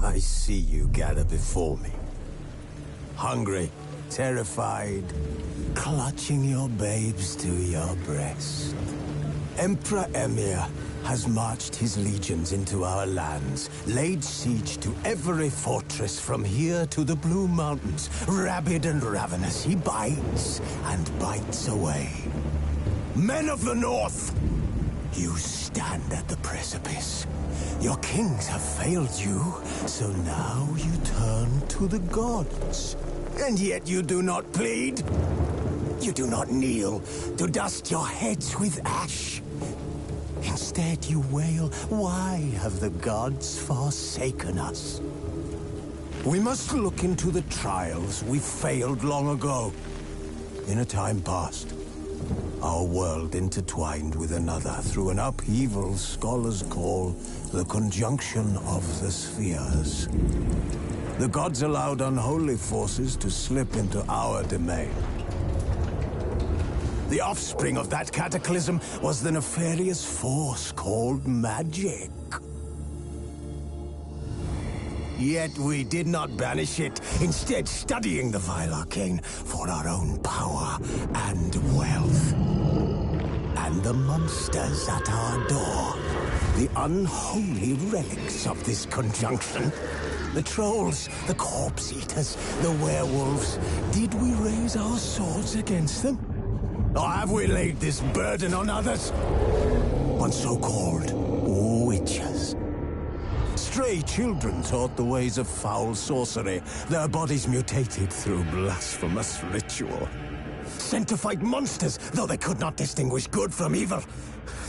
I see you gather before me. Hungry, terrified, clutching your babes to your breast. Emperor Emir has marched his legions into our lands, laid siege to every fortress from here to the Blue Mountains. Rabid and ravenous, he bites and bites away. Men of the North, you stand at the precipice. Your kings have failed you, so now you turn to the gods. And yet you do not plead. You do not kneel to dust your heads with ash. Instead you wail, why have the gods forsaken us? We must look into the trials we failed long ago. In a time past, our world intertwined with another through an upheaval scholars call the conjunction of the spheres. The gods allowed unholy forces to slip into our domain. The offspring of that cataclysm was the nefarious force called magic. Yet we did not banish it, instead studying the vile arcane for our own power and wealth. And the monsters at our door, the unholy relics of this conjunction. The trolls, the corpse-eaters, the werewolves. Did we raise our swords against them? Or have we laid this burden on others? On so-called witches. Stray children taught the ways of foul sorcery, their bodies mutated through blasphemous ritual. Sent to fight monsters, though they could not distinguish good from evil.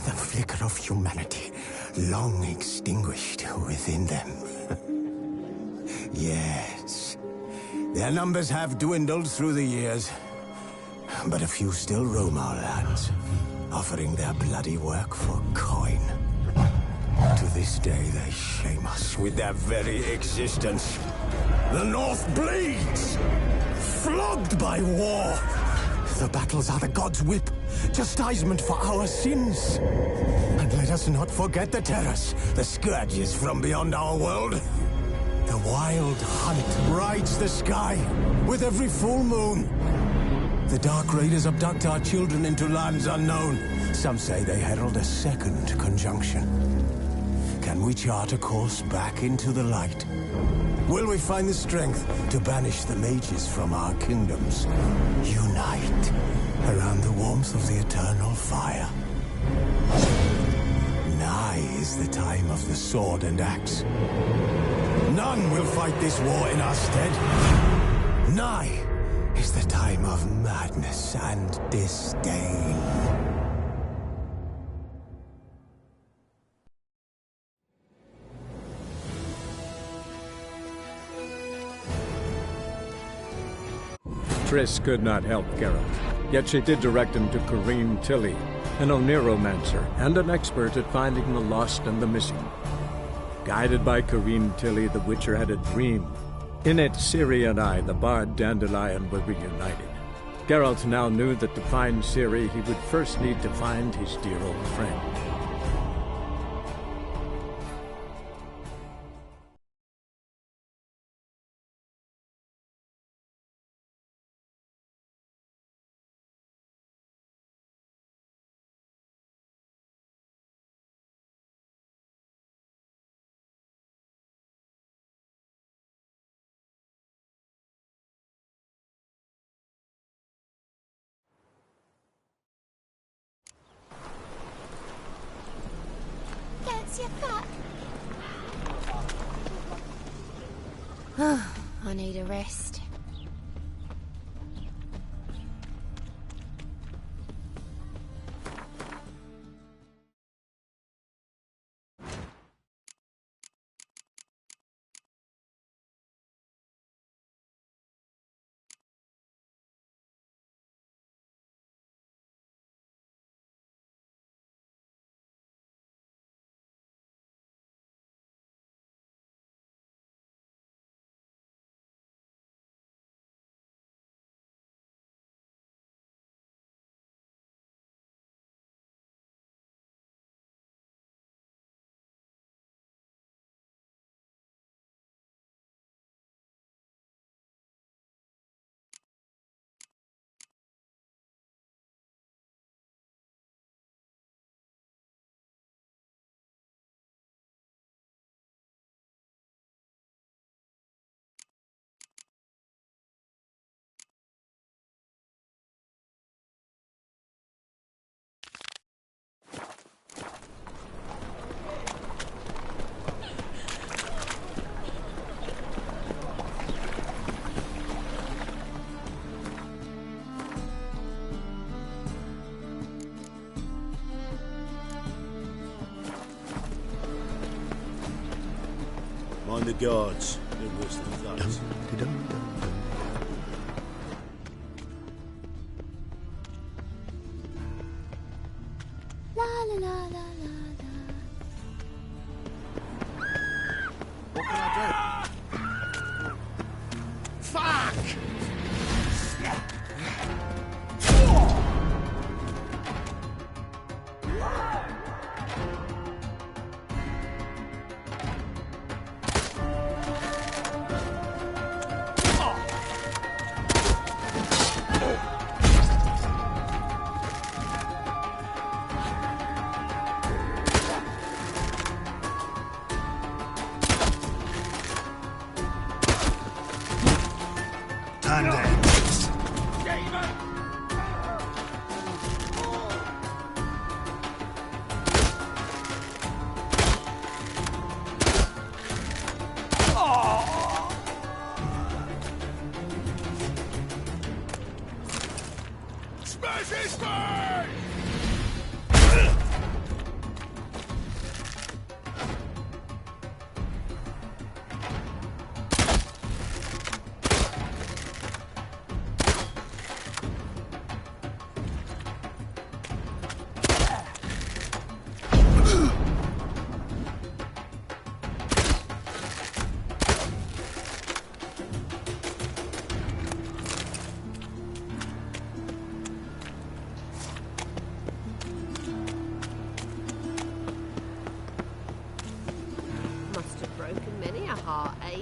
The flicker of humanity, long extinguished within them. Yes, their numbers have dwindled through the years, but a few still roam our lands, offering their bloody work for coin. To this day, they shame us with their very existence. The North bleeds, flogged by war. The battles are the gods' whip, chastisement for our sins. And let us not forget the terrors, the scourges from beyond our world. The wild hunt rides the sky with every full moon. The Dark Raiders abduct our children into lands unknown. Some say they herald a second conjunction. Can we chart a course back into the light? Will we find the strength to banish the mages from our kingdoms? Unite around the warmth of the eternal fire. Nigh is the time of the sword and axe. None will fight this war in our stead. Nigh is the time of madness and disdain. Triss could not help Geralt, yet she did direct him to Corrine Tilly, an Oniromancer and an expert at finding the lost and the missing. Guided by Corrine Tilly, the Witcher had a dream. In it, Ciri and I, the bard Dandelion, were reunited. Geralt now knew that to find Ciri, he would first need to find his dear old friend. I need a rest. the guards. They're worse than thugs. La la la la la la. What can I do? Fuck!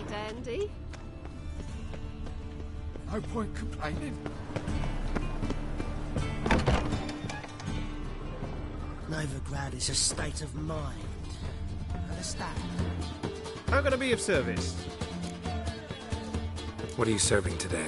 Dandy? No point complaining. Novigrad is a state of mind. Understand? How can I be of service? What are you serving today?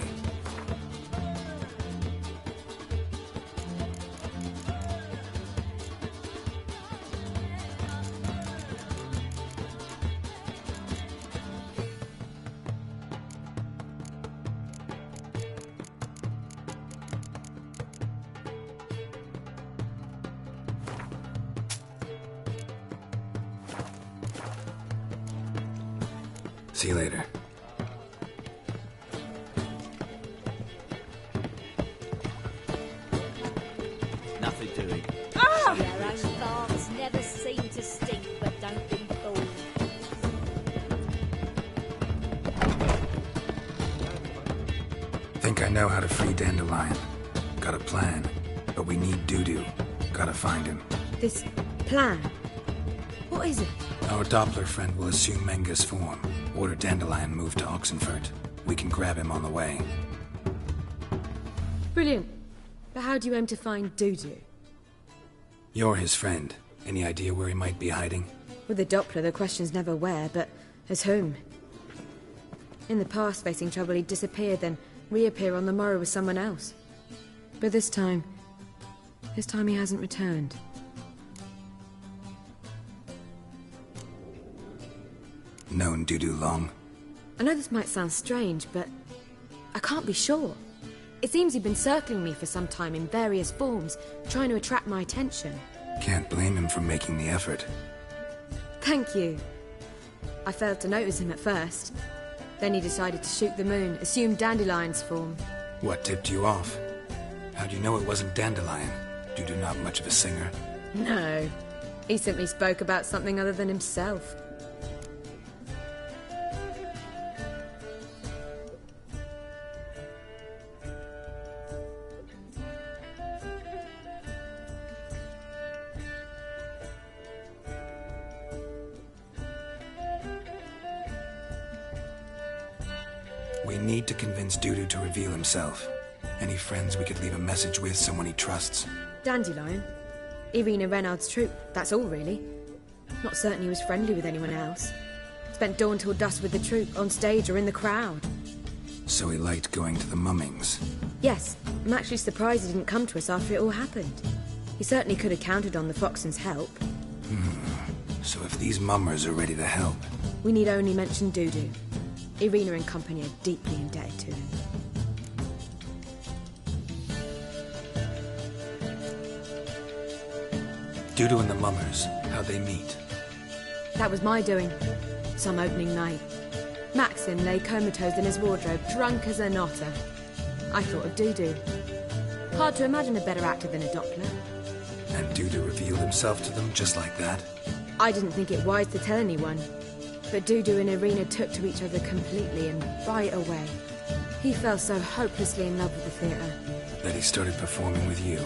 See you later. Nothing doing. Your own farts never seem to stink, but don't be fooled. Think I know how to free Dandelion. Got a plan, but we need Dudu. Gotta find him. This plan? What is it? Our Doppler friend will assume Menga's form. Order Dandelion move to Oxenfurt. We can grab him on the way. Brilliant. But how do you aim to find Dudu? You're his friend. Any idea where he might be hiding? With the Doppler, the question's never where, but as whom? In the past, facing trouble, he'd disappear, then reappear on the morrow with someone else. But this time he hasn't returned. Known Dudu long? I know this might sound strange, but I can't be sure. It seems he'd been circling me for some time in various forms, trying to attract my attention. Can't blame him for making the effort. Thank you. I failed to notice him at first. Then he decided to shoot the moon, assume Dandelion's form. What tipped you off? How'd you know it wasn't Dandelion? Dudu not much of a singer? No. He simply spoke about something other than himself. We need to convince Dudu to reveal himself. Any friends we could leave a message with, someone he trusts? Dandelion. Irina Renard's troupe, that's all really. Not certain he was friendly with anyone else. Spent dawn till dusk with the troupe, on stage or in the crowd. So he liked going to the mummings? Yes, I'm actually surprised he didn't come to us after it all happened. He certainly could have counted on the Foxen's help. So if these mummers are ready to help... We need only mention Dudu. Irina and company are deeply indebted to him. Dudu and the mummers, how'd they meet? That was my doing. Some opening night. Maxim lay comatose in his wardrobe, drunk as an otter. I thought of Dudu. Hard to imagine a better actor than a Doppler. And Dudu revealed himself to them just like that? I didn't think it wise to tell anyone. But Dudu and Irina took to each other completely and right away. He fell so hopelessly in love with the theatre. That he started performing with you?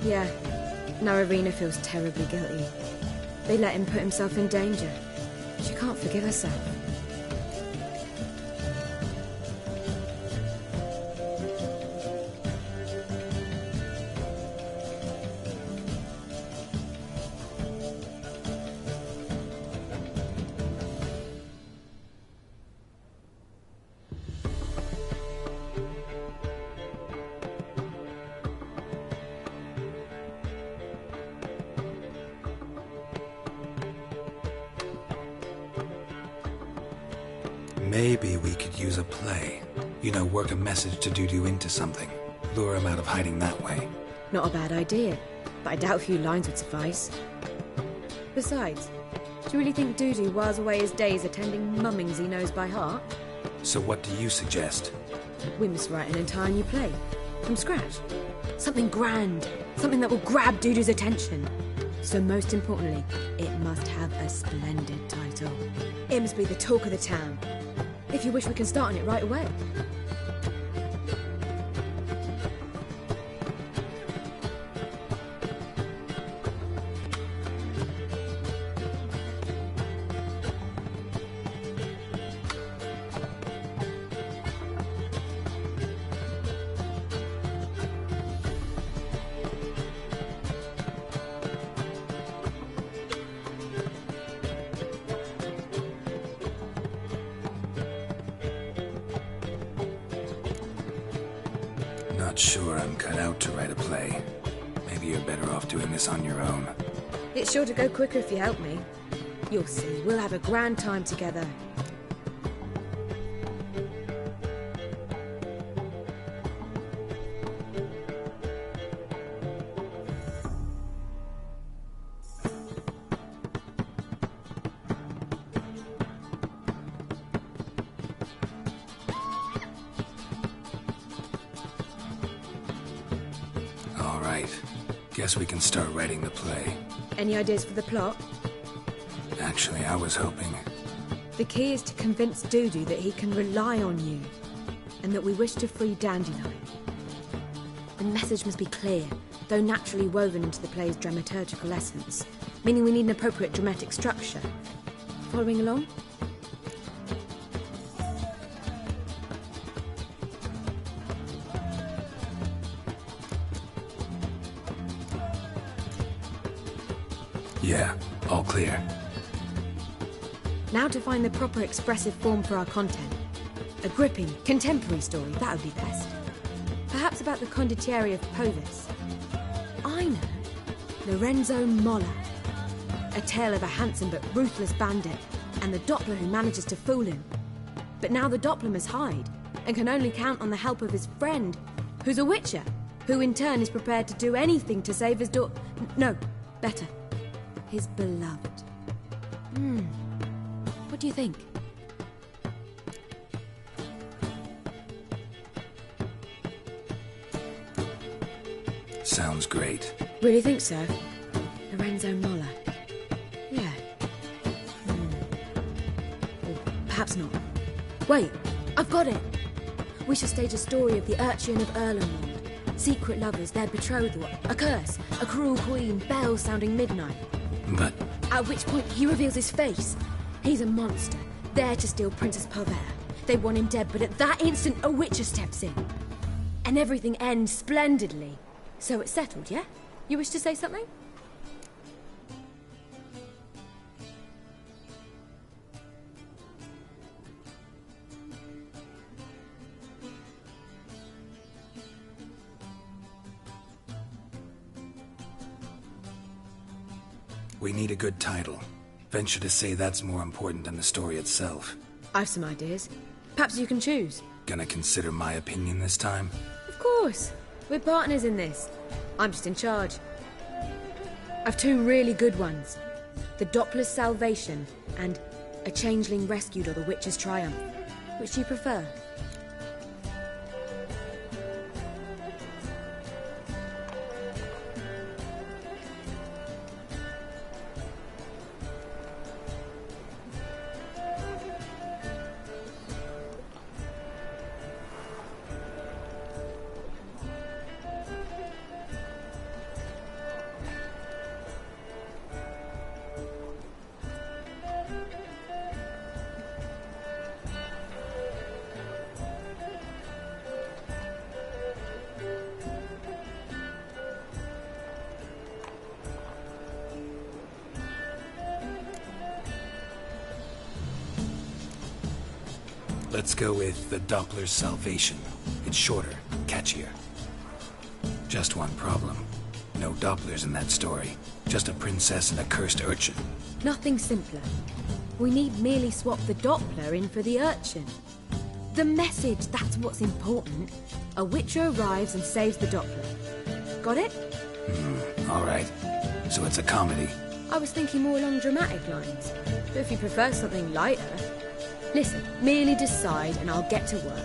Yeah. Now Irina feels terribly guilty. They let him put himself in danger. She can't forgive herself. Maybe we could use a play. You know, work a message to Dudu into something. Lure him out of hiding that way. Not a bad idea, but I doubt a few lines would suffice. Besides, do you really think Dudu whiles away his days attending mummings he knows by heart? So what do you suggest? We must write an entire new play. From scratch. Something grand. Something that will grab Dudu's attention. So most importantly, it must have a splendid title. It must be the talk of the town. If you wish, we can start on it right away. Not sure I'm cut out to write a play. Maybe you're better off doing this on your own. It's sure to go quicker if you help me. You'll see, we'll have a grand time together. Guess we can start writing the play. Any ideas for the plot? Actually, I was hoping... The key is to convince Dudu that he can rely on you, and that we wish to free Dandelion. The message must be clear, though naturally woven into the play's dramaturgical essence, meaning we need an appropriate dramatic structure. Following along? Yeah, all clear. Now to find the proper expressive form for our content. A gripping, contemporary story, that would be best. Perhaps about the condottieri of Povis. I know. Lorenzo Molla. A tale of a handsome but ruthless bandit, and the Doppler who manages to fool him. But now the Doppler must hide, and can only count on the help of his friend, who's a witcher, who in turn is prepared to do anything to save his No, better. His beloved. What do you think? Sounds great. Really think so? Lorenzo Molla. Yeah. Or perhaps not. Wait, I've got it! We shall stage a story of the Urchin of Erlenwald. Secret lovers, their betrothal, a curse, a cruel queen, bells sounding midnight. But... At which point he reveals his face. He's a monster, there to steal Princess Pavere. They want him dead, but at that instant a witcher steps in. And everything ends splendidly. So it's settled, yeah? You wish to say something? We need a good title. Venture to say that's more important than the story itself. I've some ideas. Perhaps you can choose. Gonna consider my opinion this time? Of course. We're partners in this. I'm just in charge. I've two really good ones. The Doppler's Salvation and A changeling rescued or the Witcher's triumph? Which do you prefer? Let's go with the Doppler's Salvation. It's shorter, catchier. Just one problem. No Dopplers in that story. Just a princess and a cursed urchin. Nothing simpler. We need merely swap the Doppler in for the urchin. The message, that's what's important. A Witcher arrives and saves the Doppler. Got it? Alright. So it's a comedy. I was thinking more along dramatic lines. But if you prefer something lighter... Listen, merely decide and I'll get to work.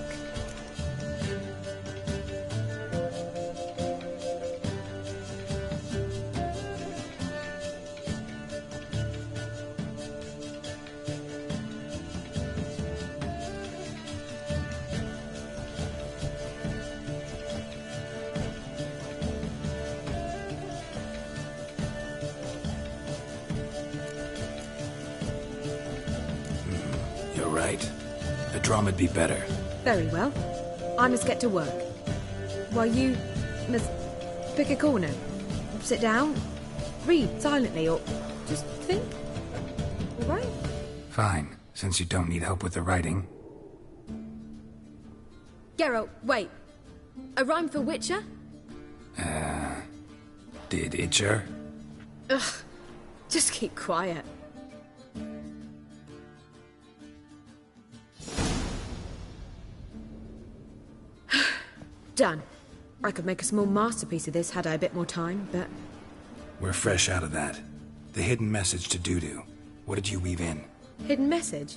You're right. A drama'd be better. Very well. I must get to work. While you must pick a corner. Sit down, read silently, or just think. All right? Fine, since you don't need help with the writing. Geralt, wait. A rhyme for Witcher? Did Itcher? Ugh. Just keep quiet. Done. I could make a small masterpiece of this had I a bit more time, but... We're fresh out of that. The hidden message to Dudu. What did you weave in? Hidden message?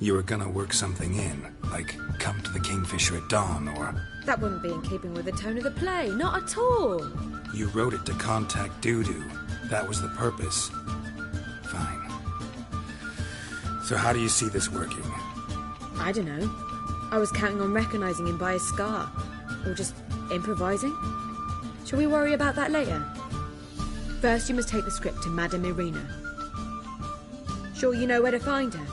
You were gonna work something in, like come to the Kingfisher at dawn, or... That wouldn't be in keeping with the tone of the play, not at all. You wrote it to contact Dudu. That was the purpose. Fine. So how do you see this working? I don't know. I was counting on recognizing him by his scar. Or just improvising. Shall we worry about that later? First, you must take the script to Madame Irina. Sure you know where to find her?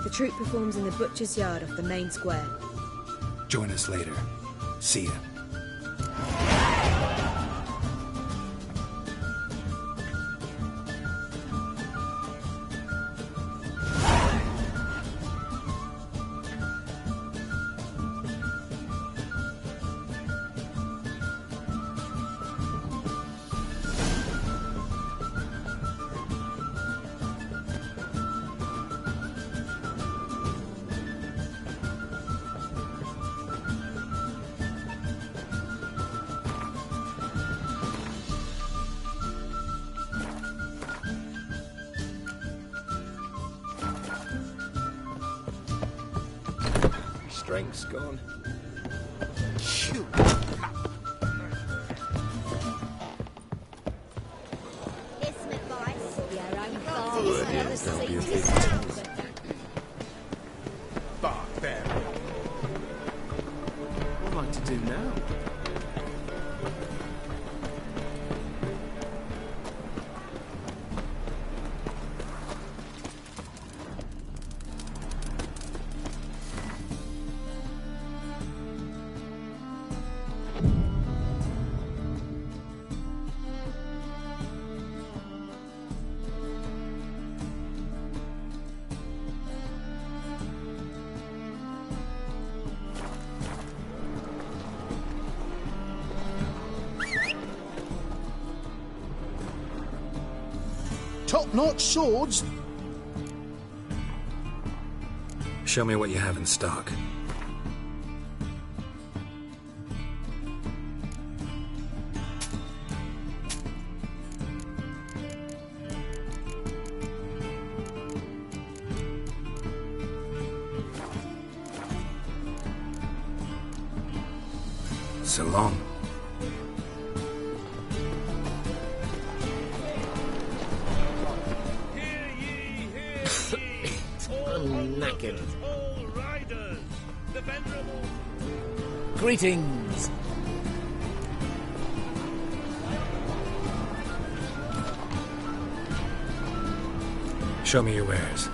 The troupe performs in the butcher's yard off the main square. Join us later. See ya. Strength's gone. Shoot. It's advice. Your own father's never seen to stand. Barbarian. What am I to do now? Top-notch swords. Show me what you have in stock. So long. I'm knackered. Greetings. Show me your wares.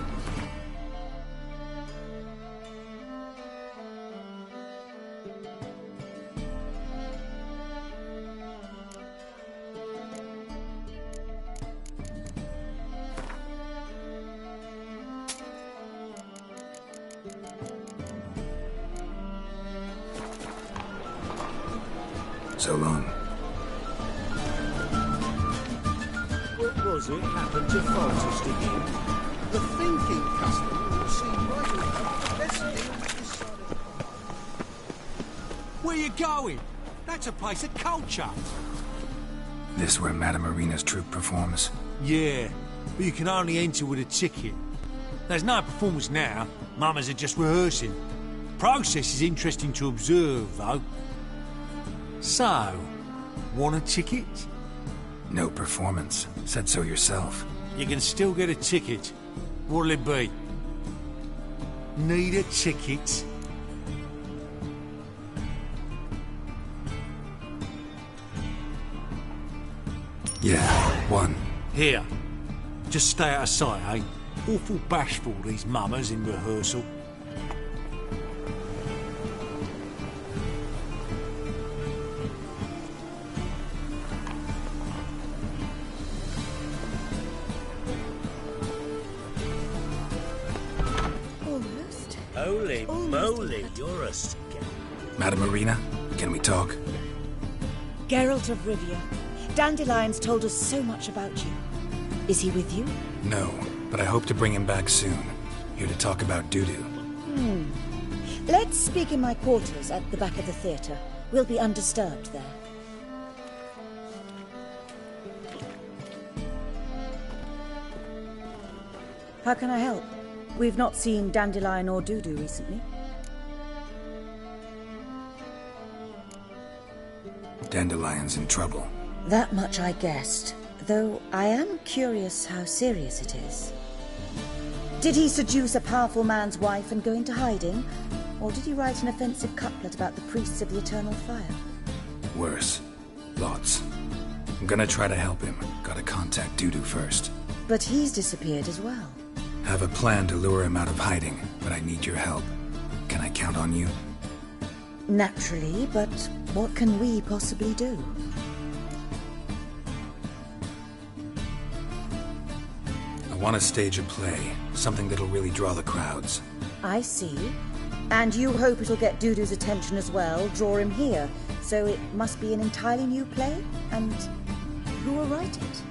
So long. What was it happened to Francis again? The thinking customer will see right now. Let's deal with this side of it. Where you going? That's a place of culture. This where Madame Marina's troupe performs? Yeah, but you can only enter with a ticket. There's no performance now. Mamas are just rehearsing. Process is interesting to observe, though. So, want a ticket? No performance. Said so yourself. You can still get a ticket. What'll it be? Need a ticket? Yeah, one. Here. Just stay out of sight, eh? Awful bashful, these mamas in rehearsal. Almost. Holy moly, you're a scam. Madame Marina, can we talk? Geralt of Rivia. Dandelion's told us so much about you. Is he with you? No, but I hope to bring him back soon. Here to talk about Dudu. Let's speak in my quarters at the back of the theatre. We'll be undisturbed there. How can I help? We've not seen Dandelion or Dudu recently. Dandelion's in trouble. That much I guessed, though I am curious how serious it is. Did he seduce a powerful man's wife and go into hiding? Or did he write an offensive couplet about the priests of the eternal fire? Worse. Lots. I'm gonna try to help him. Gotta contact Dudu first. But he's disappeared as well. Have a plan to lure him out of hiding, but I need your help. Can I count on you? Naturally, but what can we possibly do? I want to stage a play. Something that'll really draw the crowds. I see. And you hope it'll get Dudu's attention as well, draw him here. So it must be an entirely new play? And who will write it?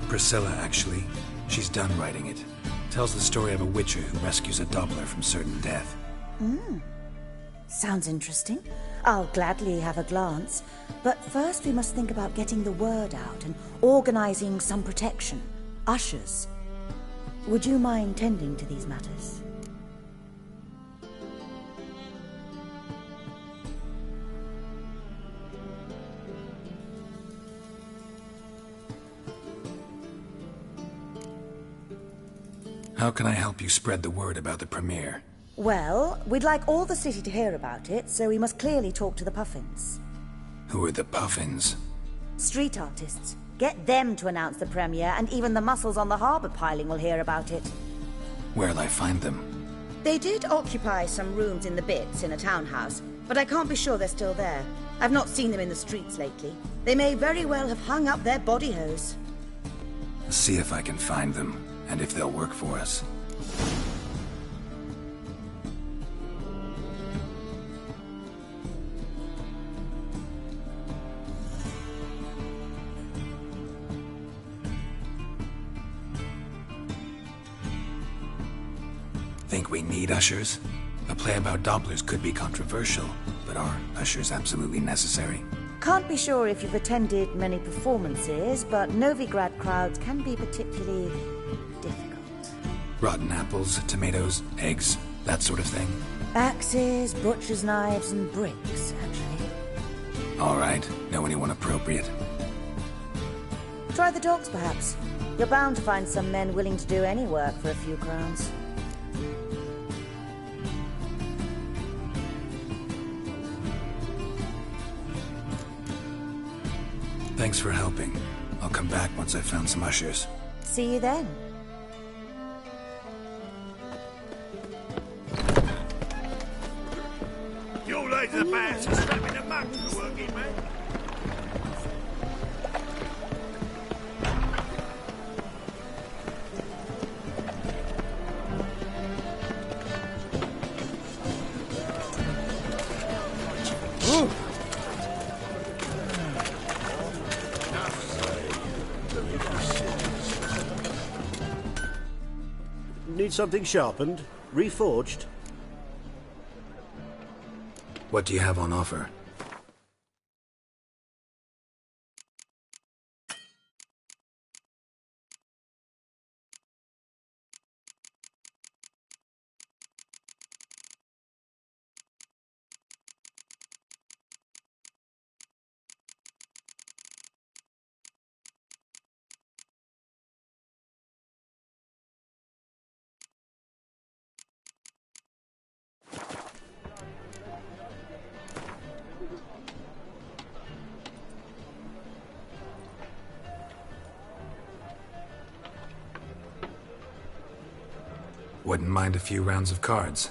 Priscilla, actually. She's done writing it. Tells the story of a witcher who rescues a Doppler from certain death. Sounds interesting. I'll gladly have a glance. But first we must think about getting the word out and organizing some protection. Ushers. Would you mind tending to these matters? How can I help you spread the word about the premiere? Well, we'd like all the city to hear about it, so we must clearly talk to the Puffins. Who are the Puffins? Street artists. Get them to announce the premiere, and even the muscles on the harbour piling will hear about it. Where'll I find them? They did occupy some rooms in the Bits in a townhouse, but I can't be sure they're still there. I've not seen them in the streets lately. They may very well have hung up their body hose. See if I can find them, and if they'll work for us. Think we need ushers? A play about Dopplers could be controversial, but are ushers absolutely necessary? Can't be sure if you've attended many performances, but Novigrad crowds can be particularly difficult. Rotten apples, tomatoes, eggs, that sort of thing? Axes, butcher's knives, and bricks, actually. All right. Know anyone appropriate? Try the dogs, perhaps. You're bound to find some men willing to do any work for a few crowns. Thanks for helping. I'll come back once I've found some ushers. See you then. You laid the bats and slapping the mug for working, man. Need something sharpened? Reforged? What do you have on offer? Wouldn't mind a few rounds of cards.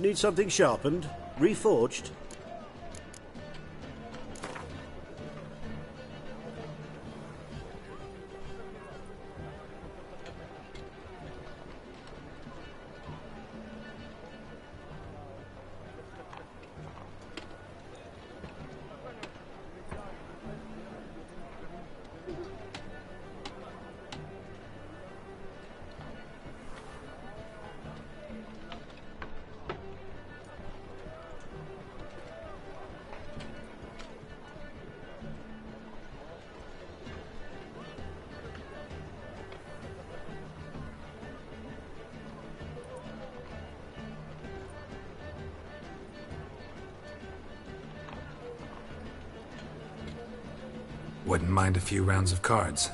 need something sharpened? Reforged? Wouldn't mind a few rounds of cards.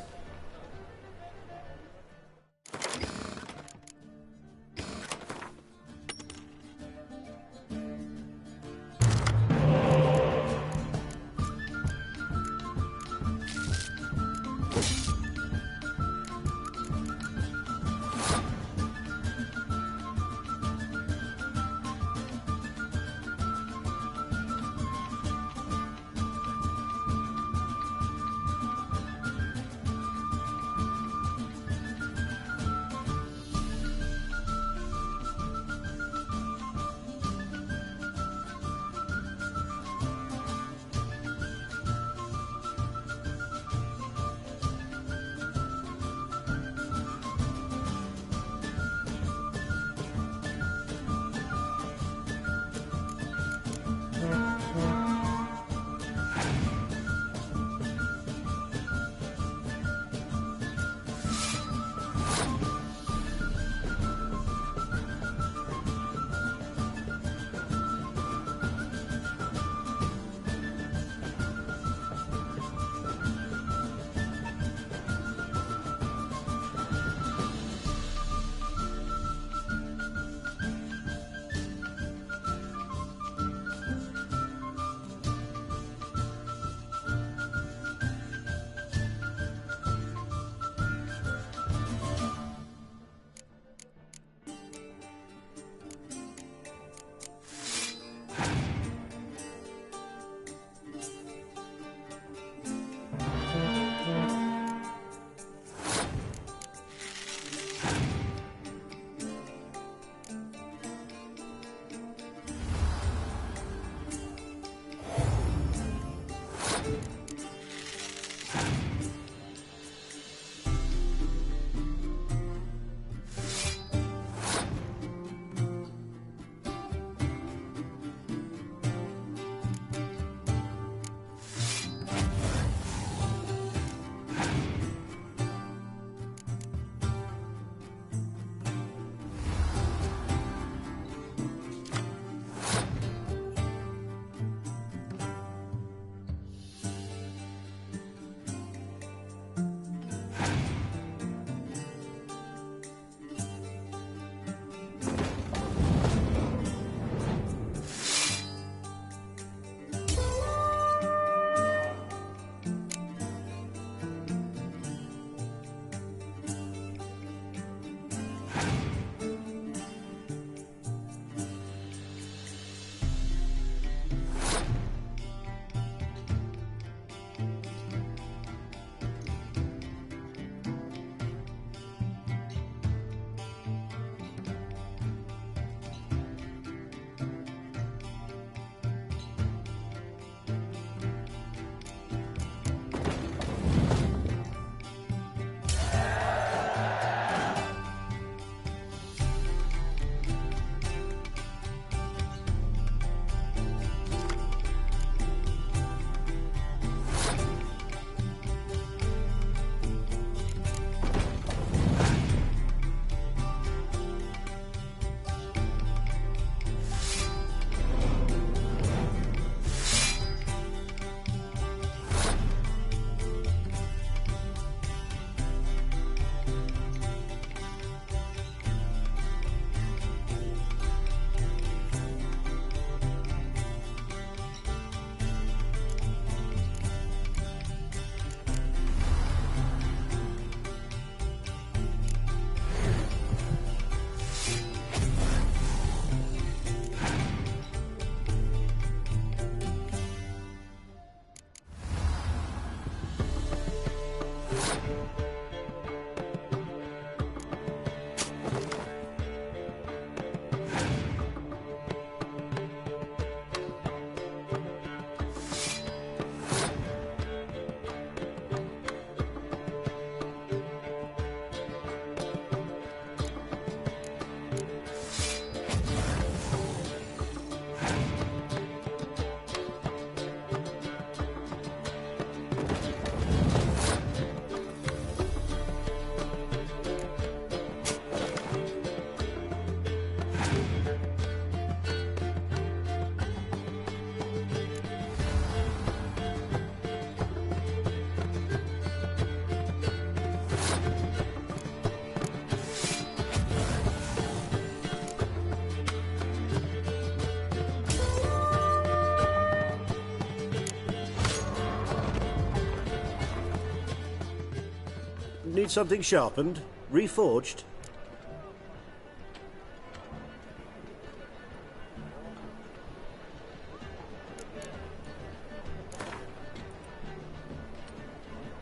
Need something sharpened? Reforged?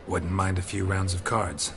Wouldn't mind a few rounds of cards.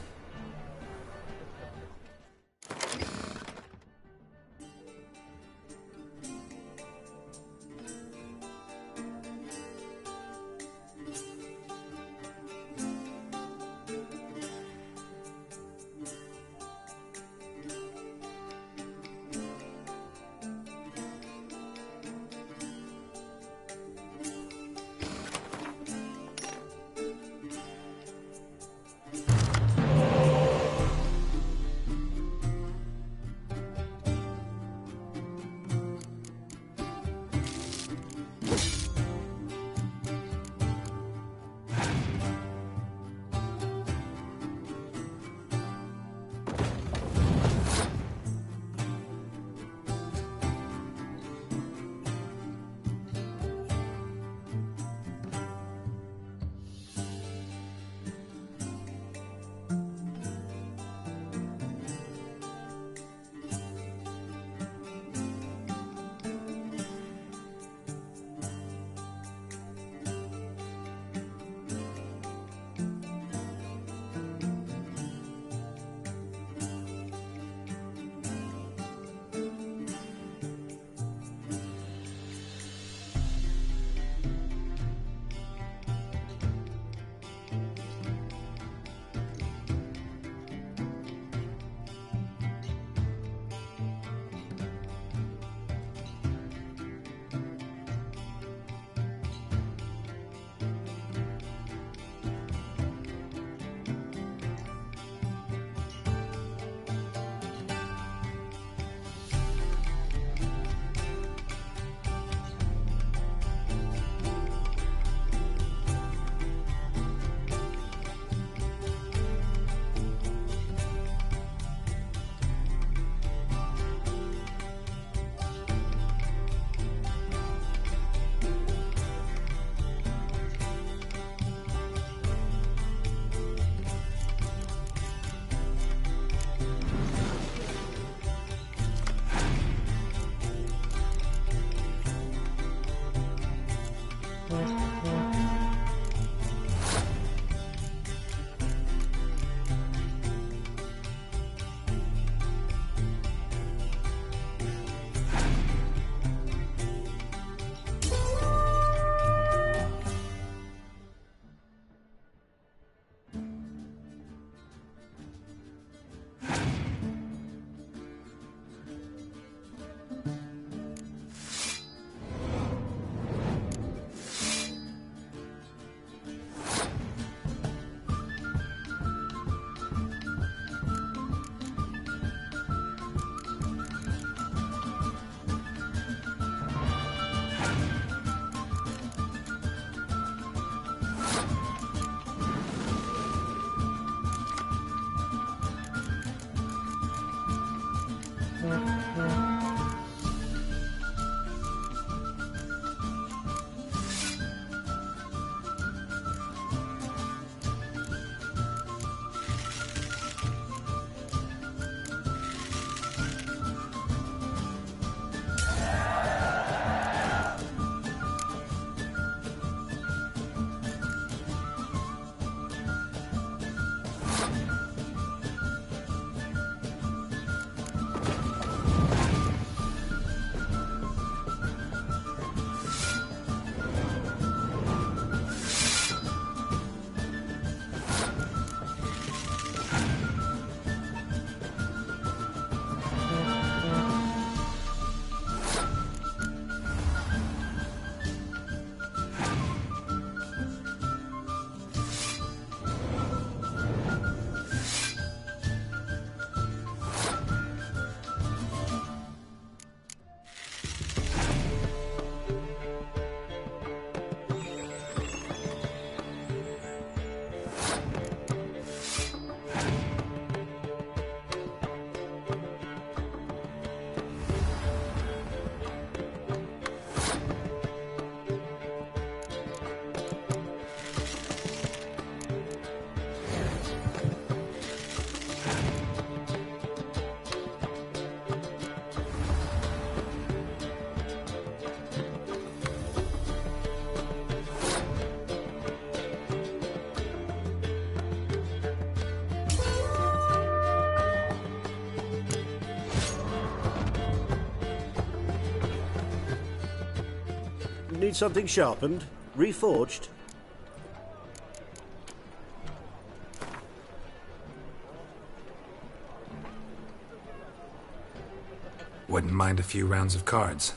Need something sharpened? Reforged? Wouldn't mind a few rounds of cards.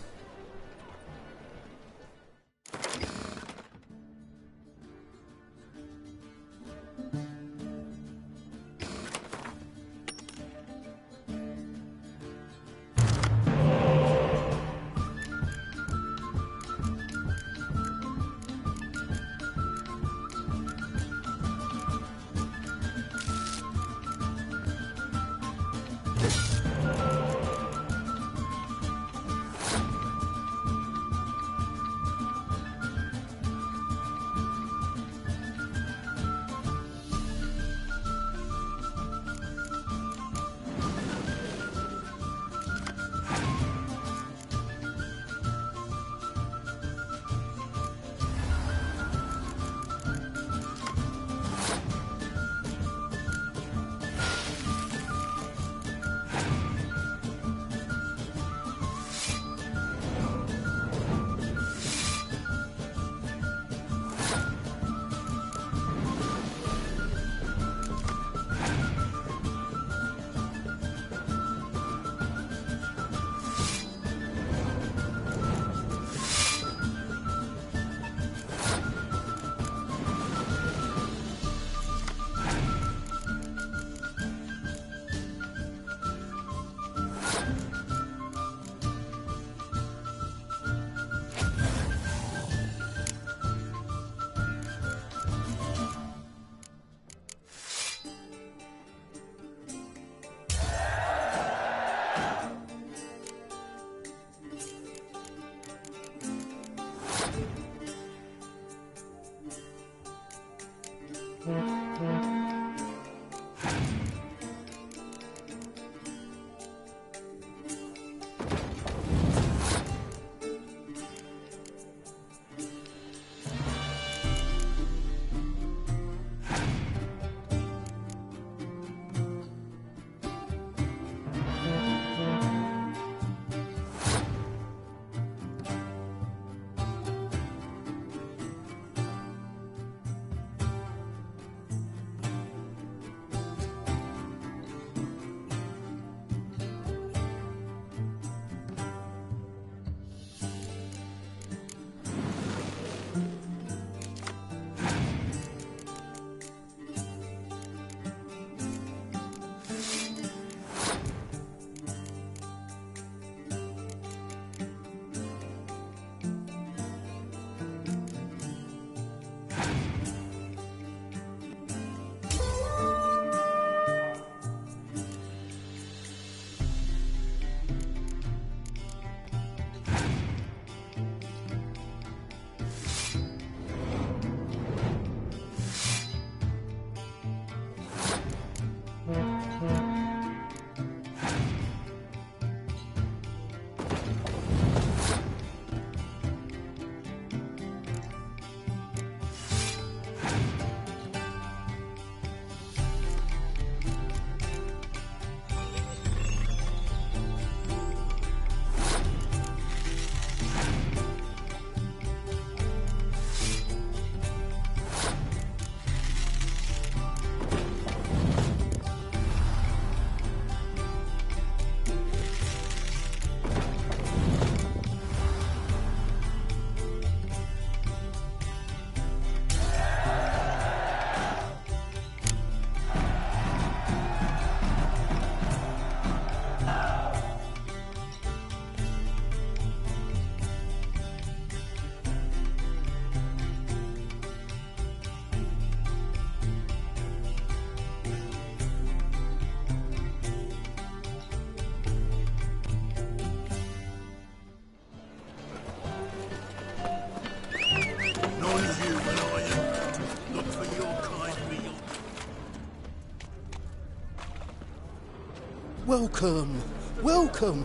Welcome, welcome.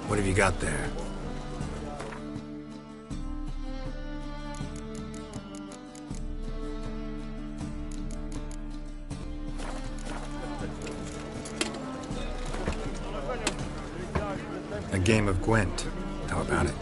What have you got there? game of Gwent. How about it?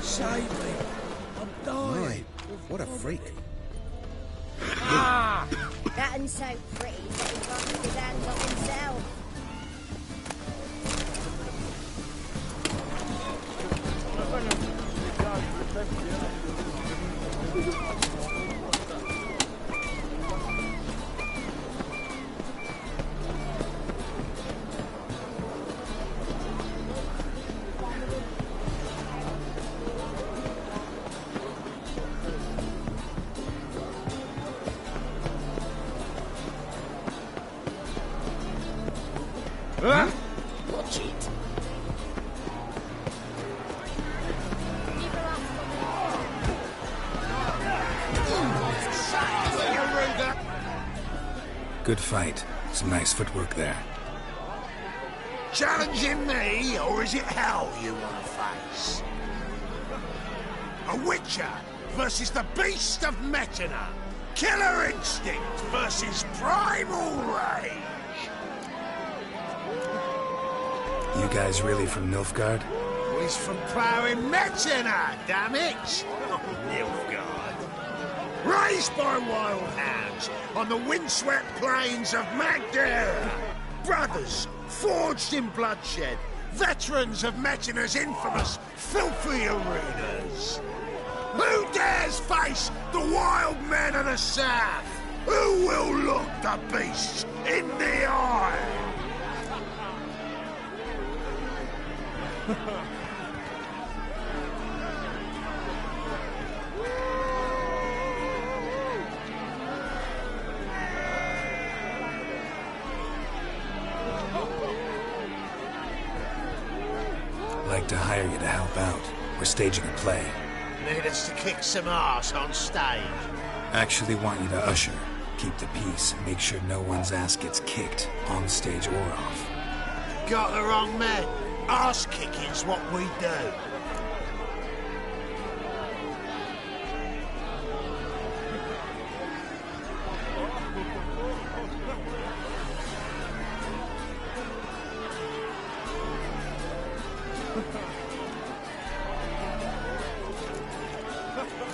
Save me. I'm dying. My, what a freak. Ah! That one's so pretty that he can't put his hands on himself. Watch it. Good fight. Some nice footwork there. Challenging me, or is it hell you want to face? A Witcher versus the Beast of Metina. Killer instinct versus primal rage. You guys really from Nilfgaard? Well, he's from ploughing Metina, damn it! Oh, Nilfgaard. Raised by wild hounds on the windswept plains of Magdera. Brothers forged in bloodshed. Veterans of Metina's infamous filthy arenas. Who dares face the wild men of the south? Who will look the beasts in the eye? Like to hire you to help out. We're staging a play. Need us to kick some ass on stage. Actually want you to usher. Keep the peace. Make sure no one's ass gets kicked, on stage or off. Got the wrong man. Ass kicking's what we do.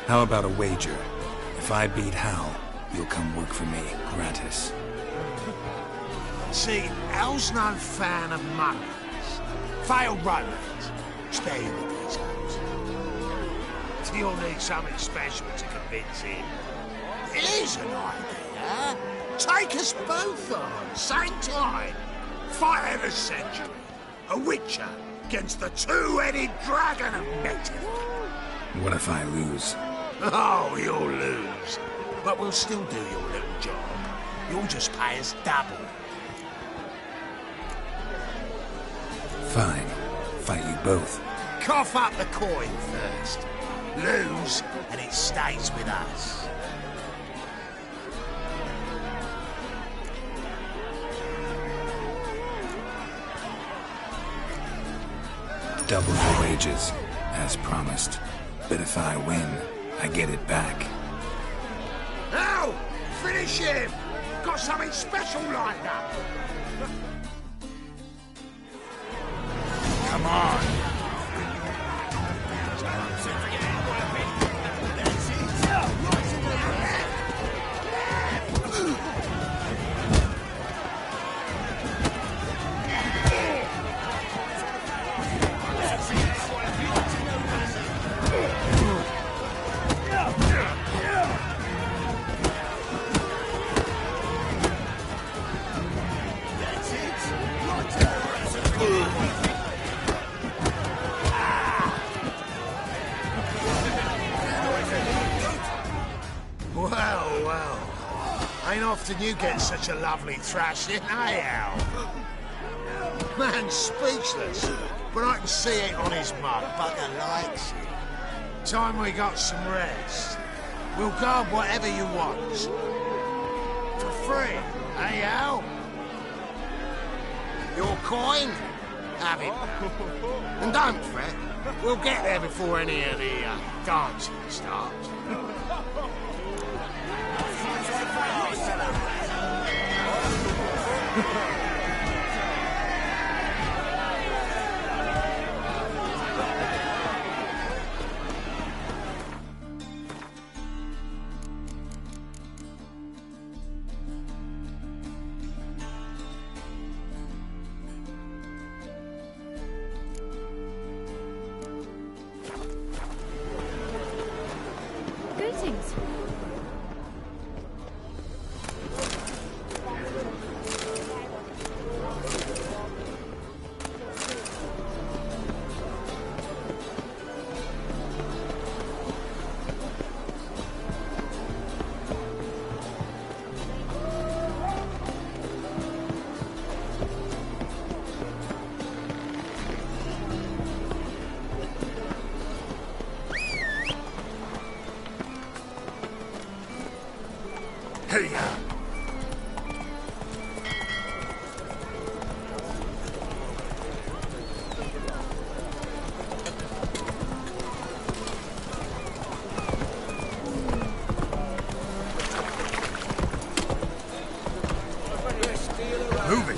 How about a wager? If I beat Hal, you'll come work for me, gratis. See, Hal's no fan of monkeys. Failed romance. Spare you the details. You'll need something special to convince him. Here's an idea. Take us both on, same time. Fight of the century. A Witcher against the two-headed dragon of Metina. What if I lose? Oh, you'll lose. But we'll still do your little job. You'll just pay us double. Fine. Fight you both. Cough up the coin first. Lose, and it stays with us. Double the wages, as promised. But if I win, I get it back. Now, finish him! Got something special lined up. Come on. Ain't often you get such a lovely thrashing, eh, Al? Man's speechless, but I can see it on his mug. Bugger likes it. Time we got some rest. We'll guard whatever you want. For free, eh, Al? Your coin? Have it back. And don't fret, we'll get there before any of the dancing starts. Greetings. Here. Move it.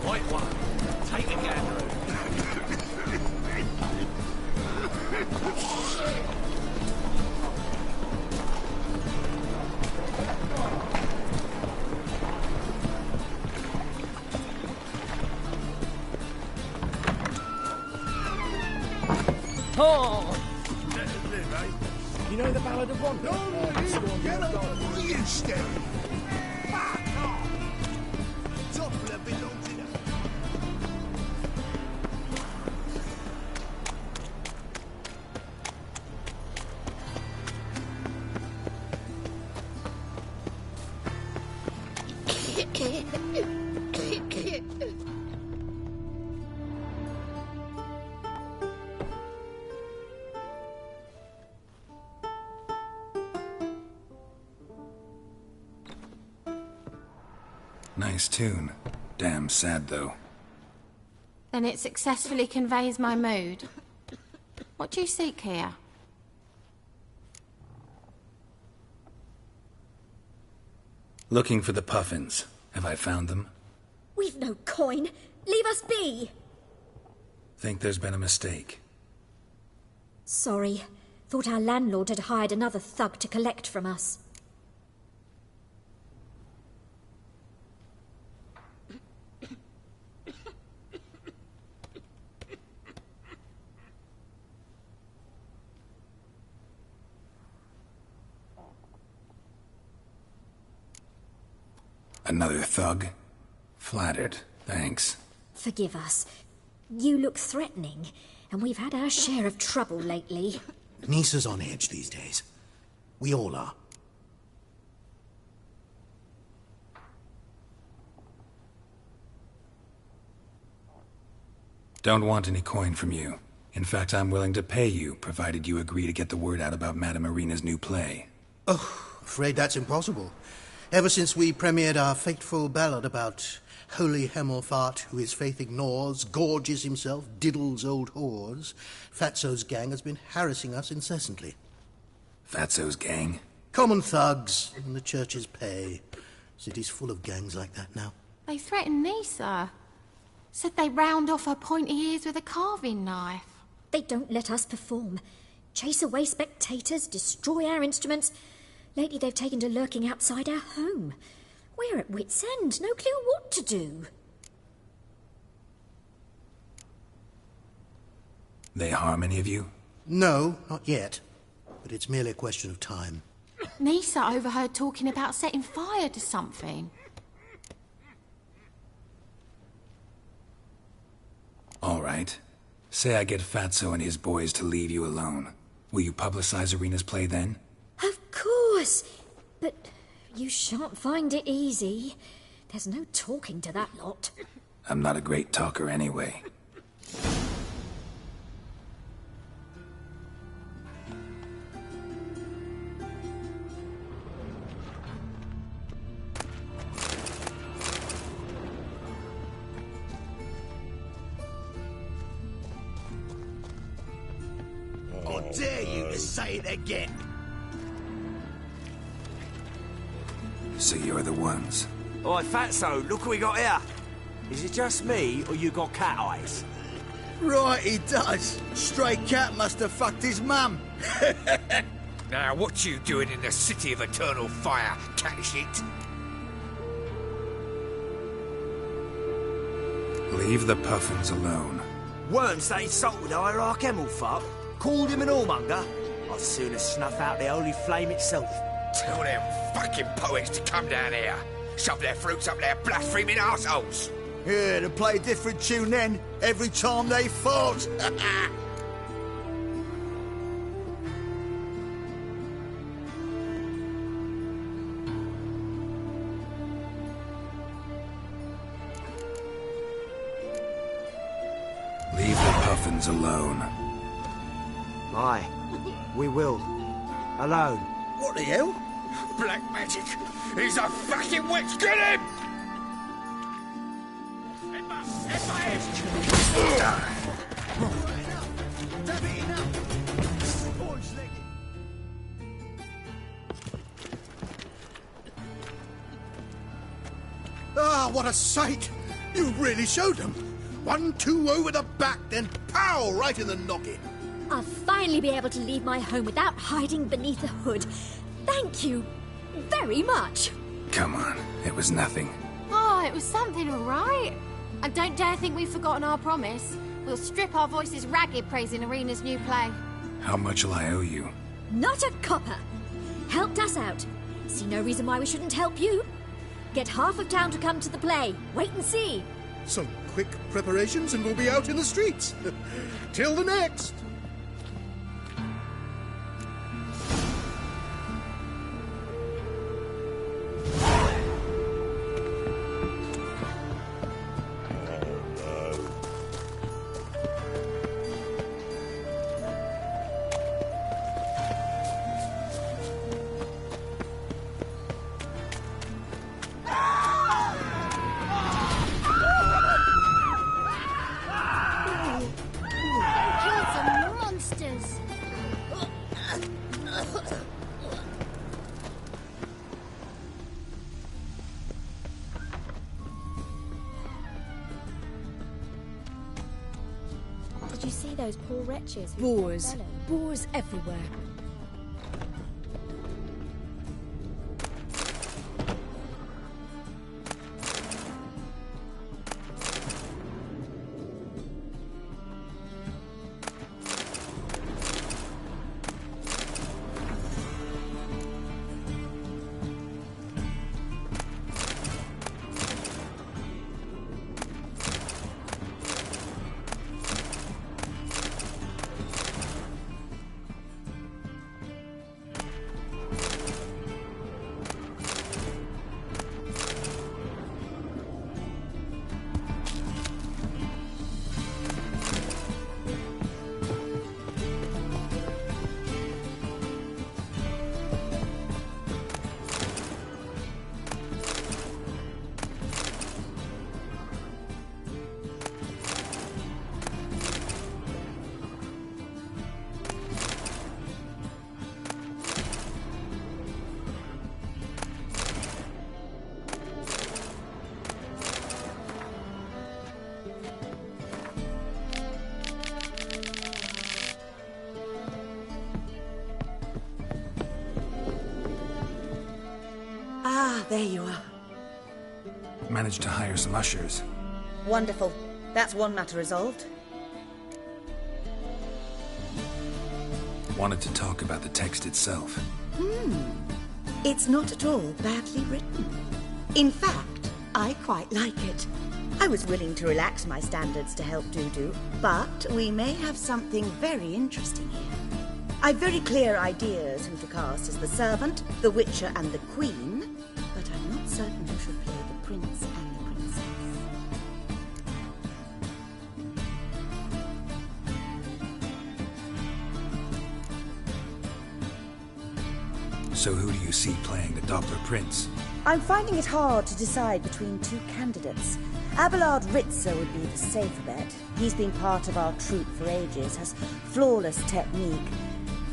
White one. Take a gander. Oh! You know the Ballad of One? Get up! What are you staring at? Fuck off! Doppler belongs in a... Nice tune. Damn sad, though. Then it successfully conveys my mood. What do you seek here? Looking for the puffins. Have I found them? We've no coin. Leave us be. Think there's been a mistake. Sorry. Thought our landlord had hired another thug to collect from us. Another thug? Flattered, thanks. Forgive us. You look threatening, and we've had our share of trouble lately. Nisa's on edge these days. We all are. Don't want any coin from you. In fact, I'm willing to pay you, provided you agree to get the word out about Madame Marina's new play. Oh, afraid that's impossible. Ever since we premiered our fateful ballad about holy Hemelfart, who his faith ignores, gorges himself, diddles old whores, Fatso's gang has been harassing us incessantly. Fatso's gang? Common thugs in the church's pay. City's full of gangs like that now. They threatened Nisa. Said they round off her pointy ears with a carving knife. They don't let us perform. Chase away spectators, destroy our instruments. Lately they've taken to lurking outside our home. We're at wit's end, no clue what to do. They harm any of you? No, not yet. But it's merely a question of time. Nisa overheard talking about setting fire to something. All right. Say I get Fatso and his boys to leave you alone. Will you publicize Irina's play then? Of course. But you shan't find it easy. There's no talking to that lot. I'm not a great talker anyway. I dare you to say it again. So you're the ones. Oi, Fatso, look what we got here. Is it just me, or you got cat eyes? Right, he does. Stray cat must have fucked his mum. Now, what you doing in the city of eternal fire, cat shit? Leave the puffins alone. Worms that insulted Hierarch Hemelfart, called him an whoremonger. I'd sooner snuff out the holy flame itself. Tell them fucking poets to come down here. Shove their fruits up their blaspheming arseholes. Yeah, to play a different tune then, every time they fought. Friends alone. Aye, we will. Alone. What the hell? Black magic! He's a fucking witch! Get him! Ah, what a sight! You really showed them. 1-2 over the back, then pow! Right in the noggin. I'll finally be able to leave my home without hiding beneath a hood. Thank you very much. Come on, it was nothing. Oh, it was something, all right. And don't dare think we've forgotten our promise. We'll strip our voices ragged praising Arena's new play. How much will I owe you? Not a copper. Helped us out. See no reason why we shouldn't help you. Get half of town to come to the play. Wait and see. Some quick preparations and we'll be out in the streets. Till the next. Did you see those poor wretches? Boars. Boars everywhere. Ah, there you are. Managed to hire some ushers. Wonderful. That's one matter resolved. Wanted to talk about the text itself. It's not at all badly written. In fact, I quite like it. I was willing to relax my standards to help Dudu, but we may have something very interesting here. I've very clear ideas who to cast as the servant, the witcher and the queen, but I'm not certain who should play the prince and the princess. So who do you see playing the Doppler Prince? I'm finding it hard to decide between two candidates. Abelard Ritzer would be the safer bet. He's been part of our troupe for ages, has flawless technique,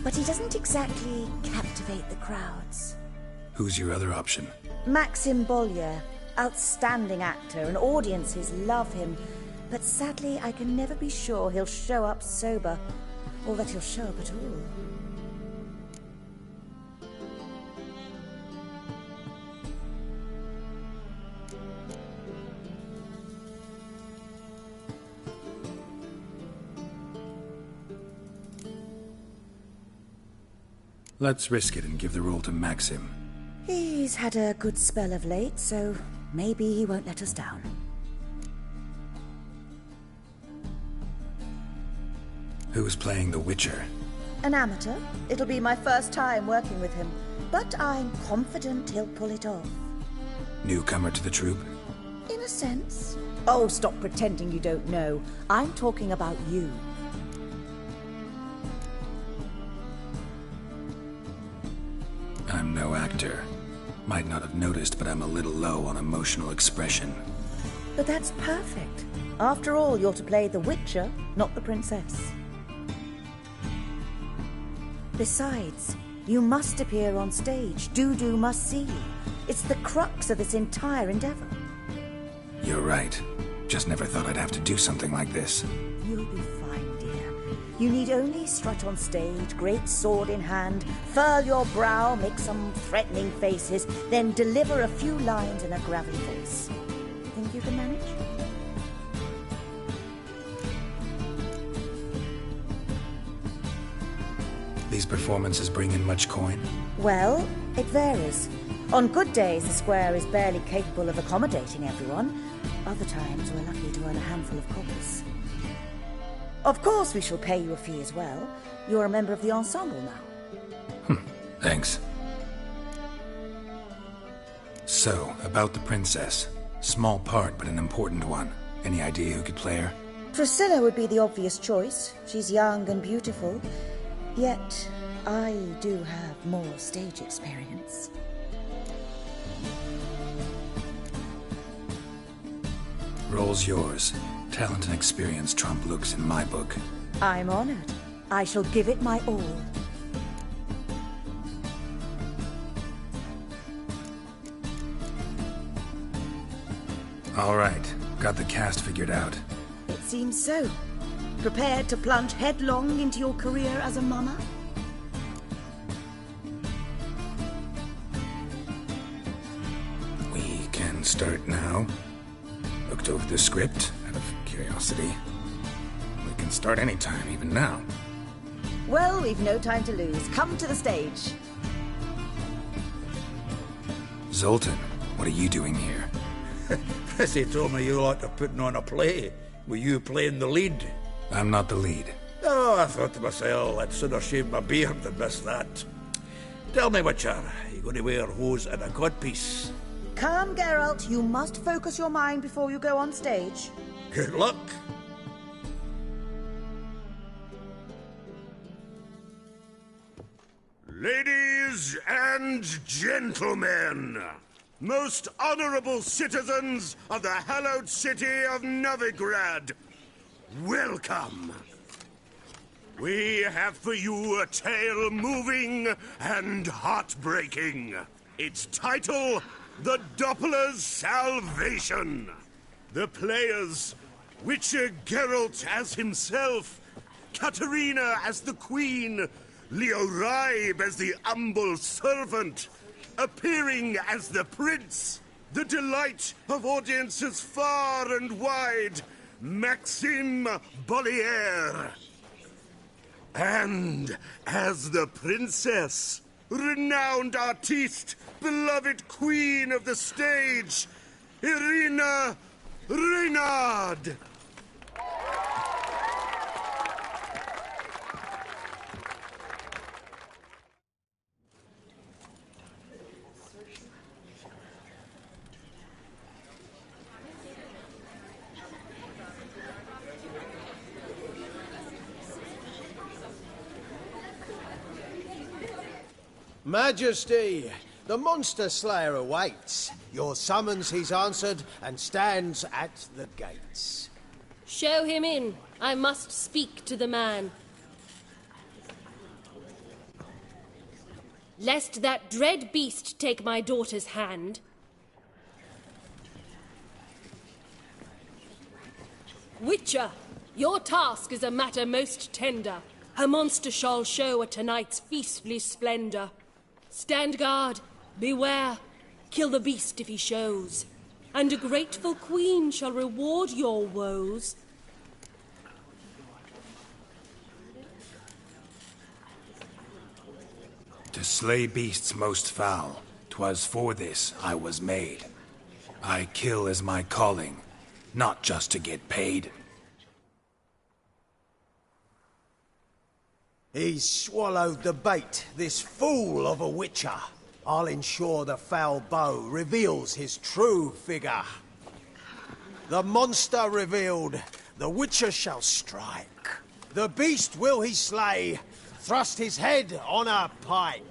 but he doesn't exactly captivate the crowds. Who's your other option? Maxim Bollier, outstanding actor, and audiences love him, but sadly I can never be sure he'll show up sober, or that he'll show up at all. Let's risk it and give the role to Maxim. He's had a good spell of late, so maybe he won't let us down. Who's playing the Witcher? An amateur. It'll be my first time working with him, but I'm confident he'll pull it off. Newcomer to the troupe? In a sense. Oh, stop pretending you don't know. I'm talking about you. I'm no actor. Might not have noticed, but I'm a little low on emotional expression. But that's perfect. After all, you're to play the Witcher, not the princess. Besides, you must appear on stage. Dudu must see you. It's the crux of this entire endeavor. You're right. Just never thought I'd have to do something like this. You'll be fine, dear. You need only strut on stage, great sword in hand, furl your brow, make some threatening faces, then deliver a few lines in a gravelly voice. Think you can manage? These performances bring in much coin? Well, it varies. On good days, the square is barely capable of accommodating everyone. Other times, we're lucky to earn a handful of coppers. Of course, we shall pay you a fee as well. You're a member of the ensemble now. Thanks. So, about the princess. Small part, but an important one. Any idea who could play her? Priscilla would be the obvious choice. She's young and beautiful. Yet, I do have more stage experience. Role's yours. Talent and experience trump looks in my book. I'm honored. I shall give it my all. All right. Got the cast figured out. It seems so. Prepared to plunge headlong into your career as a mama? We can start now. Looked over the script, out of curiosity. We can start anytime, even now. Well, we've no time to lose. Come to the stage. Zoltan, what are you doing here? Prissy told me you like to putting on a play. Were you playing the lead? I'm not the lead. Oh, I thought to myself, I'd sooner shave my beard than miss that. Tell me, Witcher, you going to wear hose and a codpiece? Calm, Geralt. You must focus your mind before you go on stage. Good luck. Ladies and gentlemen, most honorable citizens of the hallowed city of Novigrad, welcome. We have for you a tale moving and heartbreaking. Its title, The Doppler's Salvation. The players, Witcher Geralt as himself, Katerina as the Queen, Leo Raib as the humble servant, appearing as the Prince, the delight of audiences far and wide, Maxime Bollier. And as the Princess, renowned artiste, beloved queen of the stage, Irina Reynard. Majesty, the monster slayer awaits. Your summons he's answered and stands at the gates. Show him in. I must speak to the man. Lest that dread beast take my daughter's hand. Witcher, your task is a matter most tender. Her monster shall show at tonight's feastly splendor. Stand guard, beware, kill the beast if he shows, and a grateful queen shall reward your woes. To slay beasts most foul, 'twas for this I was made. I kill as my calling, not just to get paid. He's swallowed the bait, this fool of a witcher. I'll ensure the foul bow reveals his true figure. The monster revealed, the witcher shall strike. The beast will he slay, thrust his head on a pike.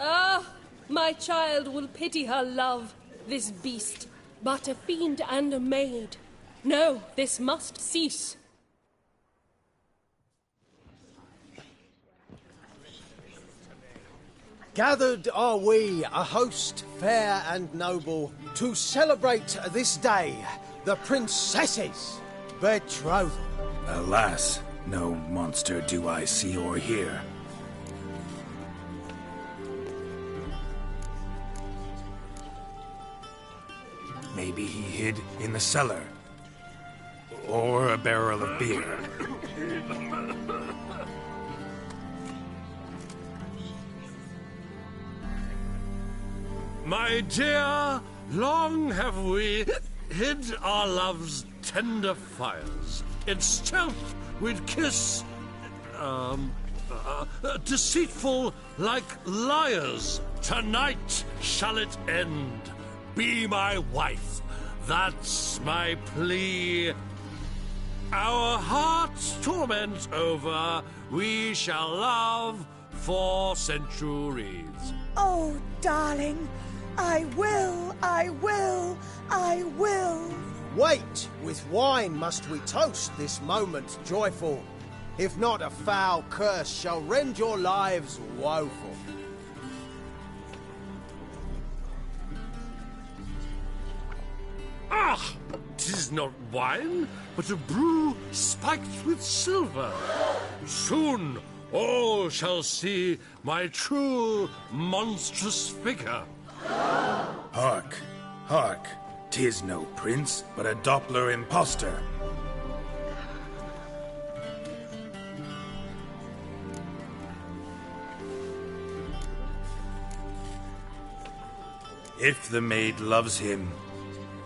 Ah, My child will pity her love, this beast, but a fiend and a maid. No, this must cease. Gathered are we, a host fair and noble, to celebrate this day, the princess's betrothal. Alas, no monster do I see or hear. Maybe he hid in the cellar. Or a barrel of beer. My dear, long have we hid our love's tender fires. In stealth we'd kiss, deceitful like liars. Tonight shall it end. Be my wife, that's my plea. Our hearts' torment over, we shall love for centuries. Oh, darling, I will, I will, I will. Wait, with wine must we toast this moment joyful. If not, a foul curse shall rend your lives woeful. Ah! 'Tis not wine, but a brew spiked with silver. Soon all shall see my true monstrous figure. Hark, hark. 'Tis no prince, but a Doppler impostor. If the maid loves him,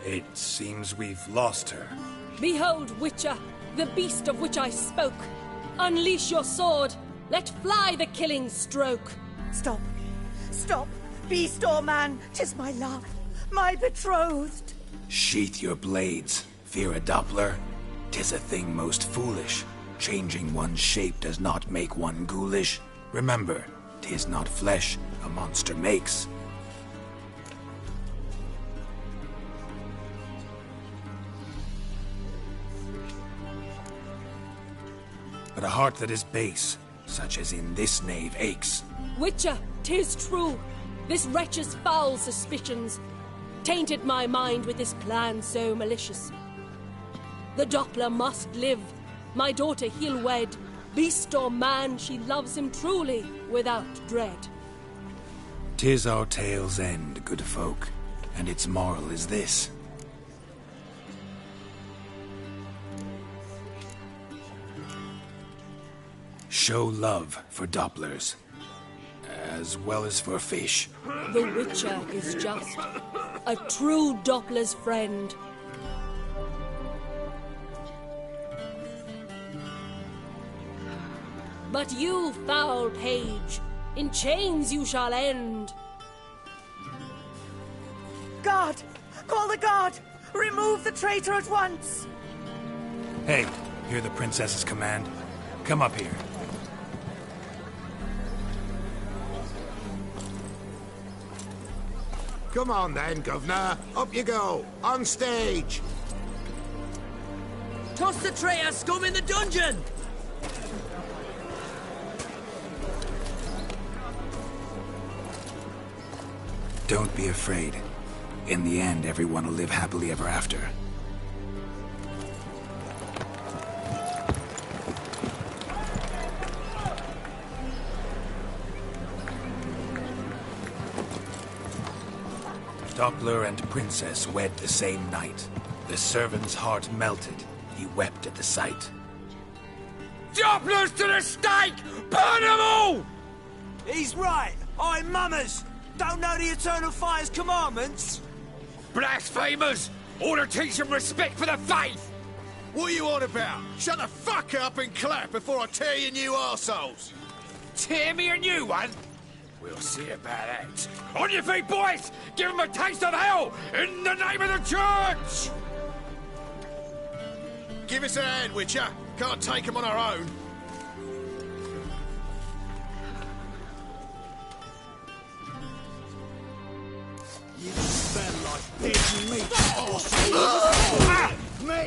it seems we've lost her. Behold, Witcher, the beast of which I spoke. Unleash your sword. Let fly the killing stroke. Stop. Stop. Beast or man, 'tis my love, my betrothed. Sheath your blades. Fear a Doppler? 'Tis a thing most foolish. Changing one's shape does not make one ghoulish. Remember, 'tis not flesh a monster makes. But a heart that is base, such as in this knave, aches. Witcher, 'tis true. This wretch's foul suspicions tainted my mind with this plan so malicious. The Doppler must live. My daughter he'll wed. Beast or man, she loves him truly, without dread. 'Tis our tale's end, good folk, and its moral is this. Show love for Dopplers, as well as for fish. The Witcher is just a true Doppler's friend. But you, foul page, in chains you shall end. Guard! Call the guard! Remove the traitor at once! Hey, hear the princess's command? Come up here. Come on then, Governor. Up you go. On stage. Toss the traitor scum in the dungeon! Don't be afraid. In the end, everyone will live happily ever after. Doppler and Princess wed the same night. The servant's heart melted. He wept at the sight. Dopplers to the stake! Burn them all! He's right. I'm mummers. Don't know the Eternal Fire's commandments? Blasphemers! Ought to teach them respect for the faith! What are you on about? Shut the fuck up and clap before I tear you new arseholes! Tear me a new one? We'll see about that. On your feet, boys! Give them a taste of hell in the name of the church! Give us a hand, Witcher. Can't take them on our own. You smell like dead meat, Me!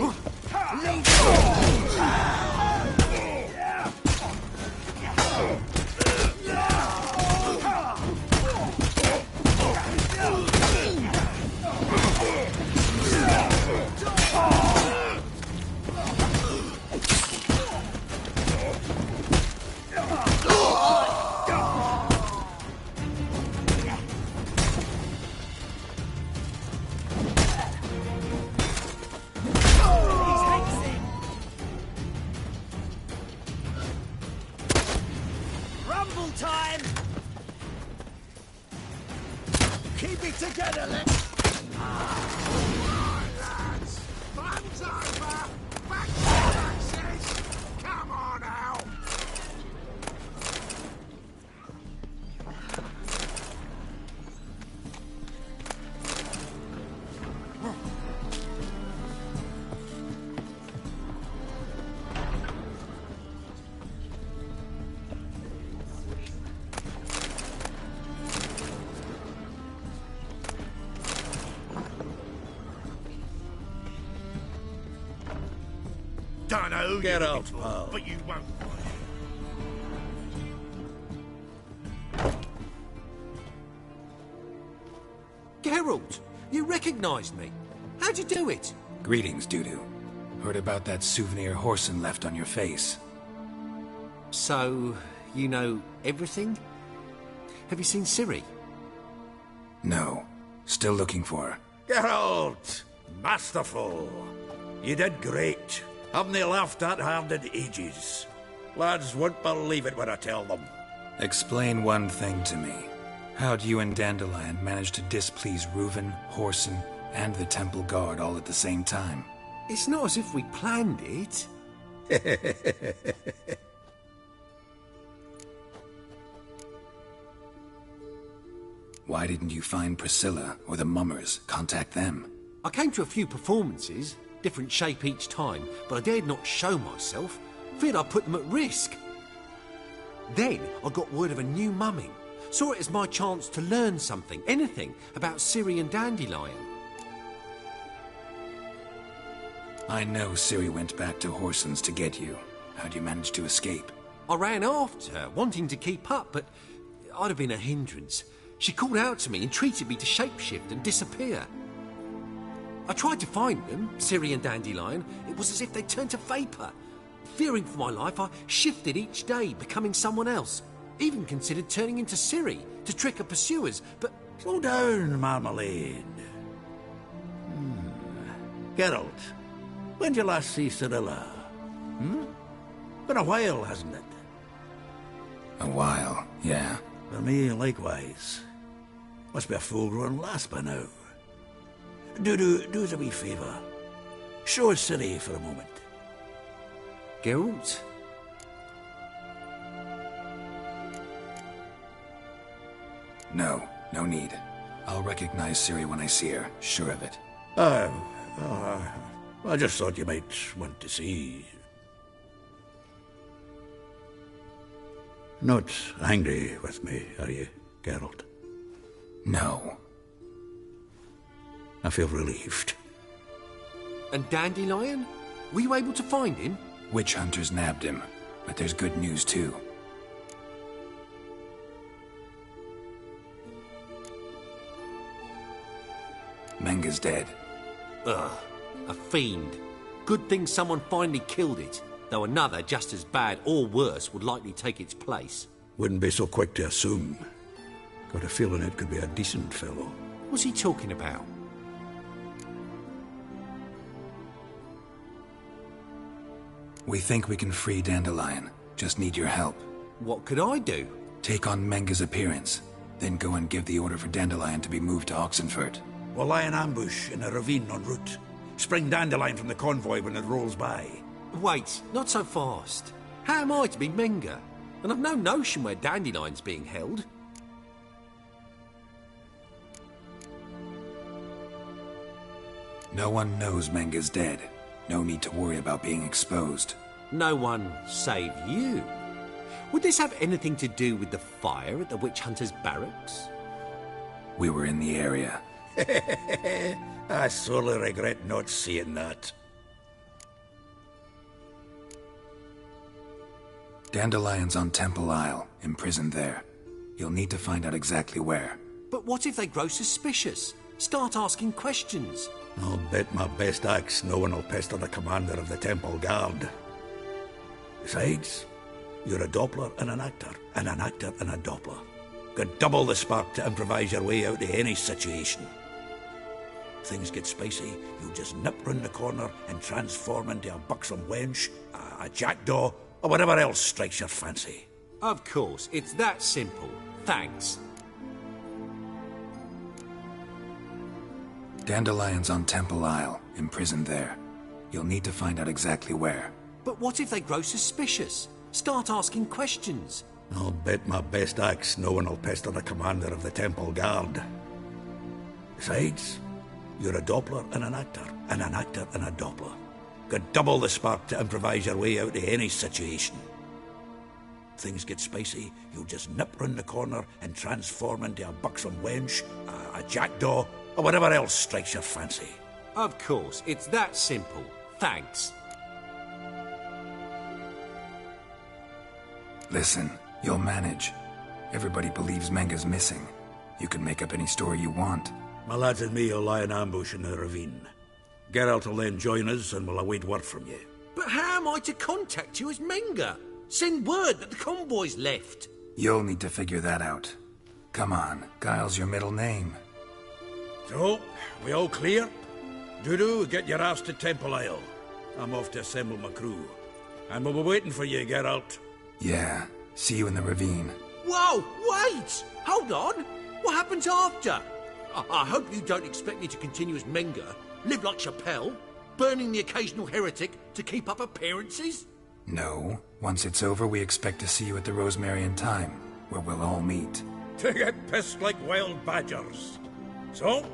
Rumble time! Keep it together, let's... lads! Fun's over! Back to Texas! Come on out! Don't know who Get you're out, looking for, pal. but you won't find it. Geralt, you recognized me. How'd you do it? Greetings, Dudu. Heard about that souvenir Horson left on your face. So, you know everything? Have you seen Ciri? No. Still looking for her. Geralt! Masterful! You did great. Haven't they laughed that hard in ages? Lads won't believe it when I tell them. Explain one thing to me. How'd you and Dandelion manage to displease Reuven, Horson, and the Temple Guard all at the same time? It's not as if we planned it. Why didn't you find Priscilla or the Mummers? Contact them. I came to a few performances, different shape each time, but I dared not show myself. Feared I'd put them at risk. Then I got word of a new mumming. Saw it as my chance to learn something, anything, about Ciri and Dandelion. I know Ciri went back to Horson's to get you. How'd you manage to escape? I ran after her, wanting to keep up, but I'd have been a hindrance. She called out to me, entreated me to shapeshift and disappear. I tried to find them, Ciri and Dandelion. It was as if they'd turned to vapour. Fearing for my life, I shifted each day, becoming someone else. Even considered turning into Ciri to trick her pursuers, but... Slow down, Marmalade. Geralt, when did you last see Cirilla? Been a while, hasn't it? A while, yeah. For me, likewise. Must be a full-grown lass by now. Do us a wee favour. Show us Ciri for a moment. Geralt? No need. I'll recognize Ciri when I see her, sure of it. I just thought you might want to see. Not angry with me, are you, Geralt? No. I feel relieved. And Dandelion? Were you able to find him? Witch hunters nabbed him, but there's good news too. Menga's dead. Ugh, a fiend. Good thing someone finally killed it, though another just as bad or worse would likely take its place. Wouldn't be so quick to assume. Got a feeling it could be a decent fellow. What's he talking about? We think we can free Dandelion. Just need your help. What could I do? Take on Menga's appearance, then go and give the order for Dandelion to be moved to Oxenfurt. We'll lie in ambush in a ravine en route. Spring Dandelion from the convoy when it rolls by. Wait, not so fast. How am I to be Menga? And I've no notion where Dandelion's being held. No one knows Menga's dead. No need to worry about being exposed. No one save you. Would this have anything to do with the fire at the witch hunter's barracks? We were in the area. I sorely regret not seeing that. Dandelion's on Temple Isle, imprisoned there. You'll need to find out exactly where. But what if they grow suspicious? Start asking questions. I'll bet my best axe no one will pester the commander of the Temple Guard. Besides, you're a Doppler and an actor and a Doppler. Got double the spark to improvise your way out of any situation. Things get spicy, you just nip round the corner and transform into a buxom wench, a jackdaw, or whatever else strikes your fancy. Of course, it's that simple. Thanks. Dandelion's on Temple Isle, imprisoned there. You'll need to find out exactly where. But what if they grow suspicious? Start asking questions. I'll bet my best axe no one will pester the commander of the Temple Guard. Besides, you're a Doppler and an actor and a Doppler. Got double the spark to improvise your way out of any situation. Things get spicy, you just nip round the corner and transform into a buxom wench, a jackdaw, or whatever else strikes your fancy. Of course, it's that simple. Thanks. Listen, you'll manage. Everybody believes Menga's missing. You can make up any story you want. My lads and me will lie in ambush in the ravine. Geralt will then join us and we'll await word from you. But how am I to contact you as Menga? Send word that the convoy's left. You'll need to figure that out. Come on, Guile's your middle name. So, we all clear? Dudu, get your ass to Temple Isle. I'm off to assemble my crew. And we'll be waiting for you, Geralt. Yeah, see you in the ravine. Whoa, wait! Hold on! What happens after? I hope you don't expect me to continue as Menga, live like Chappelle, burning the occasional heretic to keep up appearances? No. Once it's over, we expect to see you at the Rosemary in Time, where we'll all meet. To get pissed like wild badgers. So,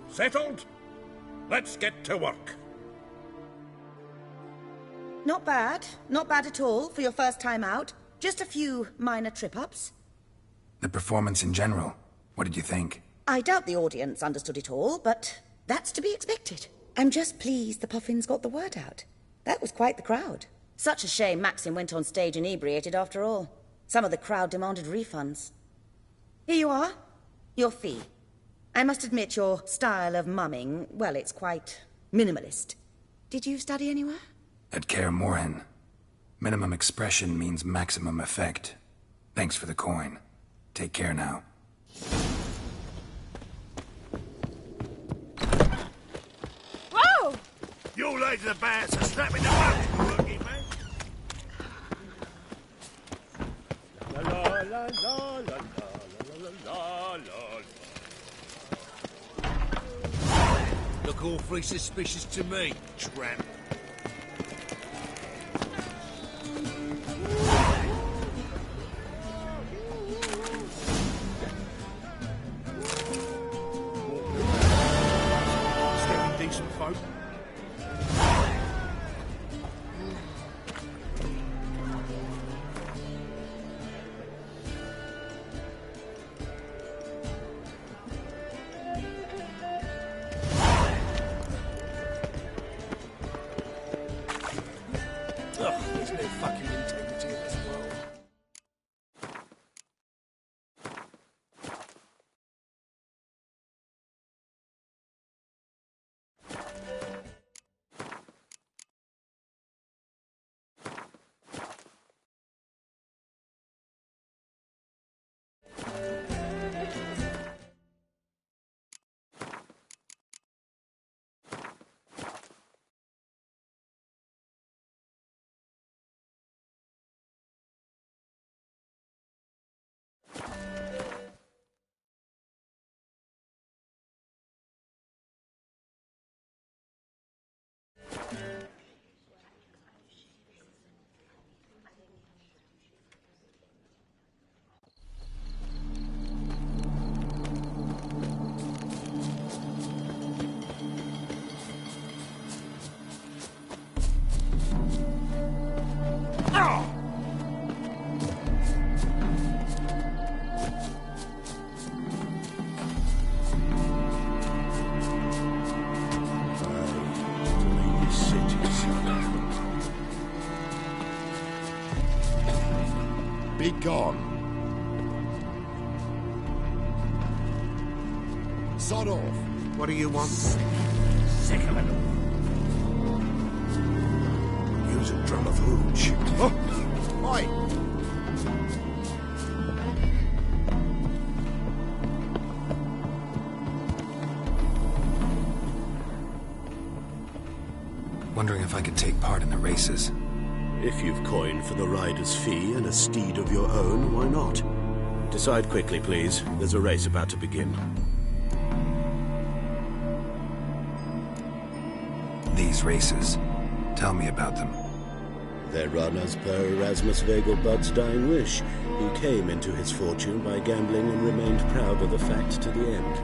settled? Let's get to work. Not bad. Not bad at all for your first time out. Just a few minor trip-ups. The performance in general, what did you think? I doubt the audience understood it all, but that's to be expected. I'm just pleased the Puffins got the word out. That was quite the crowd. Such a shame Maxim went on stage inebriated after all. Some of the crowd demanded refunds. Here you are. Your fee. I must admit your style of mumming, well, it's quite minimalist. Did you study anywhere? At Kaer Morhen. Minimum expression means maximum effect. Thanks for the coin. Take care now. Whoa! You ladies of the band are strapping the boat, rookie, man. La la la la la la la la. Look awfully suspicious to me, tramp. Decent folk. Ugh, there's no fucking integrity in this world. Be gone. Sod off. What do you want? Sick of it. Use a drum of hooch. Oh! Oi! Wondering if I could take part in the races. If you've coin for the rider's fee and a steed of your own, why not? Decide quickly, please. There's a race about to begin. These races. Tell me about them. They're run as per Erasmus Vegelbud's dying wish. He came into his fortune by gambling and remained proud of the fact to the end.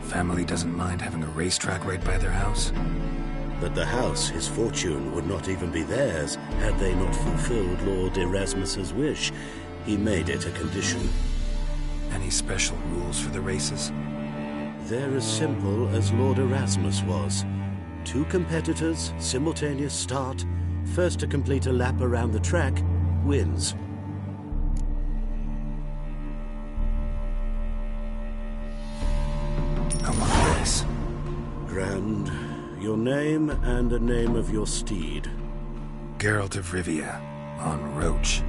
Family doesn't mind having a racetrack right by their house? But the house, his fortune, would not even be theirs had they not fulfilled Lord Erasmus's wish. He made it a condition. Any special rules for the races? They're as simple as Lord Erasmus was. 2 competitors, simultaneous start. First to complete a lap around the track wins. I want this. Grand. Your name and the name of your steed. Geralt of Rivia, on Roach.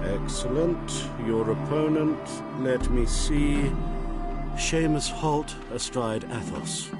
Excellent. Your opponent, let me see. Seamus Holt astride Athos.